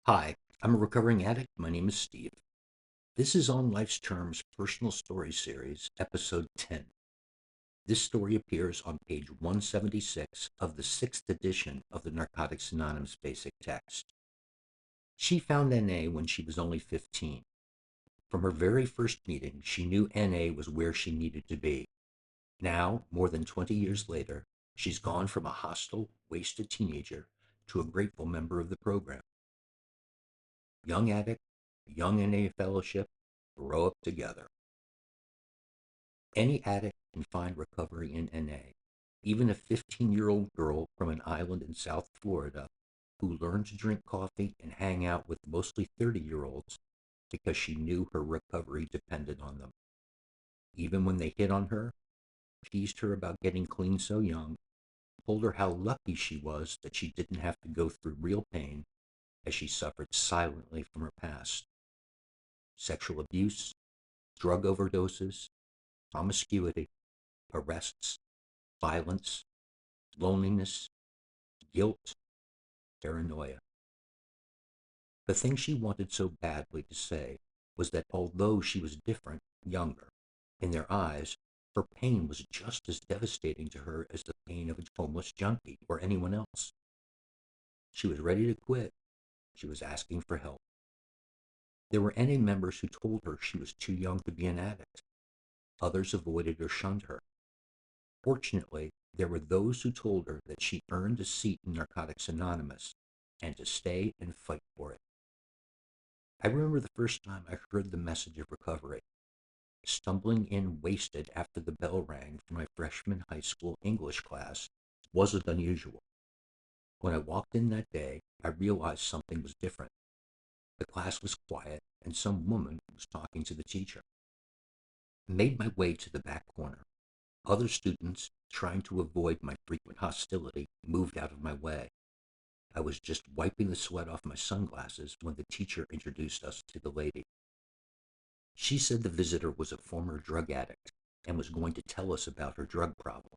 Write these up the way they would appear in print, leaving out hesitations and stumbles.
Hi, I'm a recovering addict. My name is Steve. This is On Life's Terms Personal Story Series, Episode 10. This story appears on page 176 of the 6th edition of the Narcotics Anonymous Basic Text. She found NA when she was only 15. From her very first meeting, she knew NA was where she needed to be. Now, more than 20 years later, she's gone from a hostile, wasted teenager to a grateful member of the program. Young addict, young NA fellowship, grow up together. Any addict can find recovery in NA. Even a 15-year-old girl from an island in South Florida who learned to drink coffee and hang out with mostly 30-year-olds because she knew her recovery depended on them. Even when they hit on her, teased her about getting clean so young, told her how lucky she was that she didn't have to go through real pain as she suffered silently from her past. Sexual abuse, drug overdoses, promiscuity, arrests, violence, loneliness, guilt, paranoia. The thing she wanted so badly to say was that although she was different, younger, in their eyes, her pain was just as devastating to her as the pain of a homeless junkie or anyone else. She was ready to quit. She was asking for help. There were NA members who told her she was too young to be an addict. Others avoided or shunned her. Fortunately, there were those who told her that she earned a seat in Narcotics Anonymous and to stay and fight for it. I remember the first time I heard the message of recovery, stumbling in wasted after the bell rang for my freshman high school English class wasn't unusual. When I walked in that day, I realized something was different. The class was quiet and some woman was talking to the teacher. I made my way to the back corner. Other students, trying to avoid my frequent hostility, moved out of my way. I was just wiping the sweat off my sunglasses when the teacher introduced us to the lady. She said the visitor was a former drug addict and was going to tell us about her drug problem.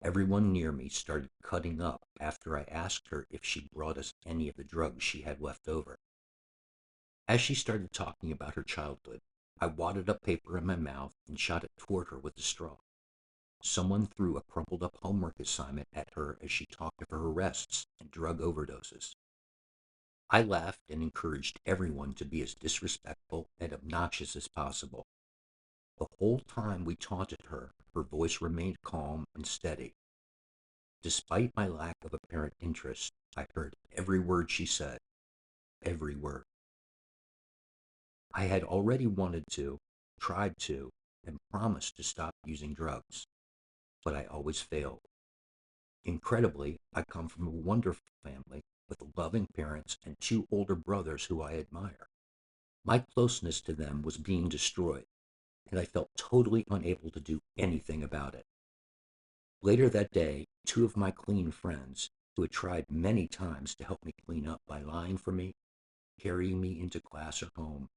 Everyone near me started cutting up after I asked her if she brought us any of the drugs she had left over. As she started talking about her childhood, I wadded up paper in my mouth and shot it toward her with a straw. Someone threw a crumpled up homework assignment at her as she talked of her arrests and drug overdoses. I laughed and encouraged everyone to be as disrespectful and obnoxious as possible. The whole time we taunted her, her voice remained calm and steady. Despite my lack of apparent interest, I heard every word she said, every word. I had already wanted to, tried to, and promised to stop using drugs, but I always failed. Incredibly, I come from a wonderful family with loving parents and two older brothers who I admire. My closeness to them was being destroyed, and I felt totally unable to do anything about it. Later that day, two of my clean friends, who had tried many times to help me clean up by lying for me, carrying me into class or home,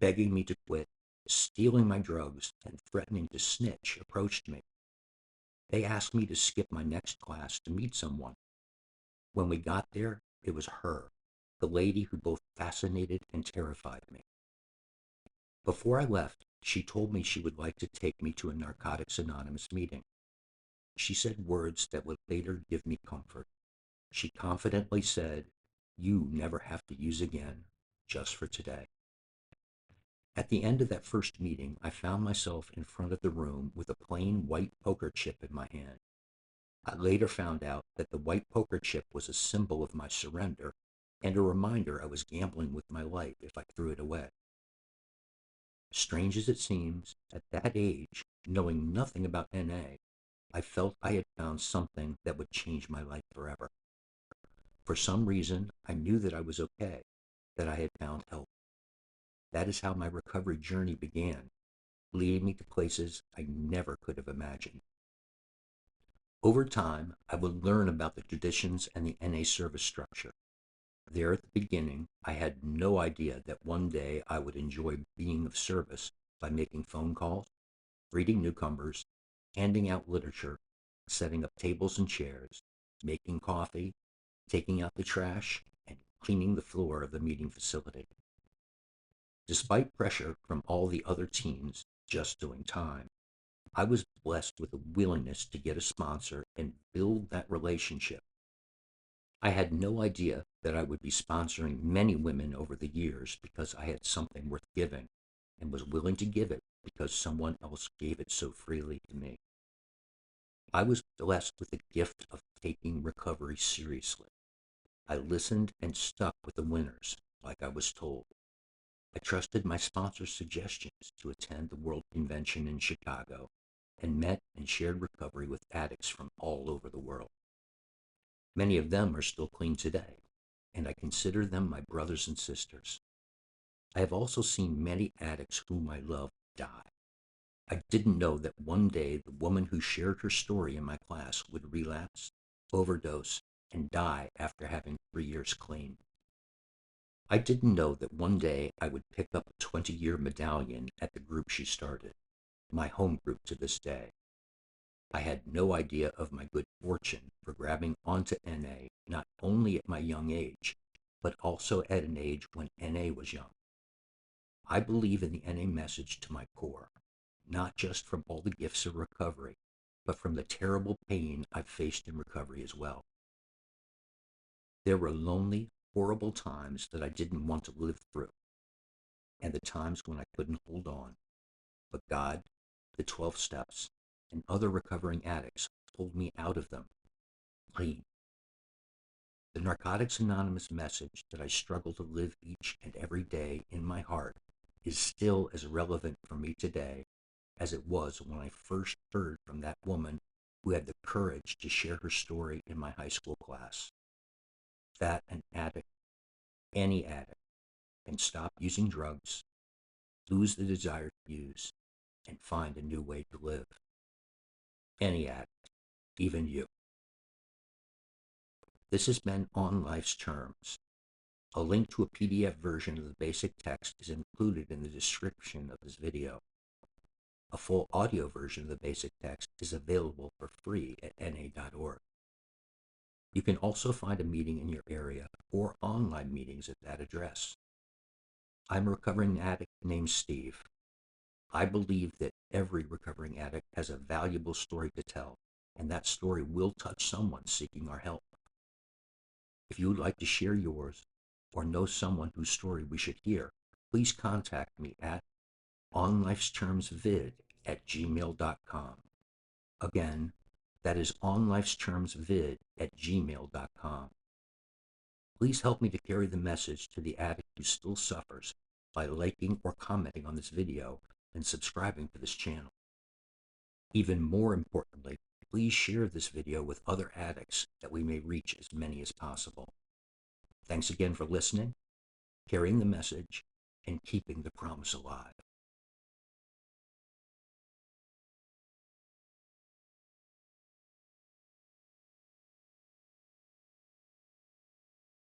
begging me to quit, stealing my drugs, and threatening to snitch, approached me. They asked me to skip my next class to meet someone. When we got there, it was her, the lady who both fascinated and terrified me. Before I left, she told me she would like to take me to a Narcotics Anonymous meeting. She said words that would later give me comfort. She confidently said, "You never have to use again, just for today." At the end of that first meeting, I found myself in front of the room with a plain white poker chip in my hand. I later found out that the white poker chip was a symbol of my surrender and a reminder I was gambling with my life if I threw it away. Strange as it seems, at that age, knowing nothing about NA, I felt I had found something that would change my life forever. For some reason, I knew that I was okay, that I had found help. That is how my recovery journey began, leading me to places I never could have imagined. Over time, I would learn about the traditions and the NA service structure. There at the beginning, I had no idea that one day I would enjoy being of service by making phone calls, greeting newcomers, handing out literature, setting up tables and chairs, making coffee, taking out the trash, and cleaning the floor of the meeting facility. Despite pressure from all the other teens just doing time, I was blessed with a willingness to get a sponsor and build that relationship. I had no idea that I would be sponsoring many women over the years because I had something worth giving and was willing to give it because someone else gave it so freely to me. I was blessed with the gift of taking recovery seriously. I listened and stuck with the winners, like I was told. I trusted my sponsor's suggestions to attend the World Convention in Chicago and met and shared recovery with addicts from all over the world. Many of them are still clean today, and I consider them my brothers and sisters. I have also seen many addicts whom I love die. I didn't know that one day the woman who shared her story in my class would relapse, overdose, and die after having 3 years clean. I didn't know that one day I would pick up a 20-year medallion at the group she started, my home group to this day. I had no idea of my good fortune for grabbing onto NA not only at my young age, but also at an age when NA was young. I believe in the NA message to my core, not just from all the gifts of recovery, but from the terrible pain I've faced in recovery as well. There were lonely, horrible times that I didn't want to live through, and the times when I couldn't hold on. But God, the 12 steps, and other recovering addicts pulled me out of them, clean. The Narcotics Anonymous message that I struggle to live each and every day in my heart is still as relevant for me today as it was when I first heard from that woman who had the courage to share her story in my high school class. That an addict, any addict, can stop using drugs, lose the desire to use, and find a new way to live. Any addict, even you. This has been On Life's Terms. A link to a PDF version of the basic text is included in the description of this video. A full audio version of the basic text is available for free at na.org. You can also find a meeting in your area or online meetings at that address. I'm a recovering addict named Steve. I believe that every recovering addict has a valuable story to tell, and that story will touch someone seeking our help. If you would like to share yours or know someone whose story we should hear, please contact me at onlifestermsvid@gmail.com. Again, that is onlifestermsvid@gmail.com. Please help me to carry the message to the addict who still suffers by liking or commenting on this video and subscribing to this channel. Even more importantly, please share this video with other addicts that we may reach as many as possible. Thanks again for listening, carrying the message, and keeping the promise alive.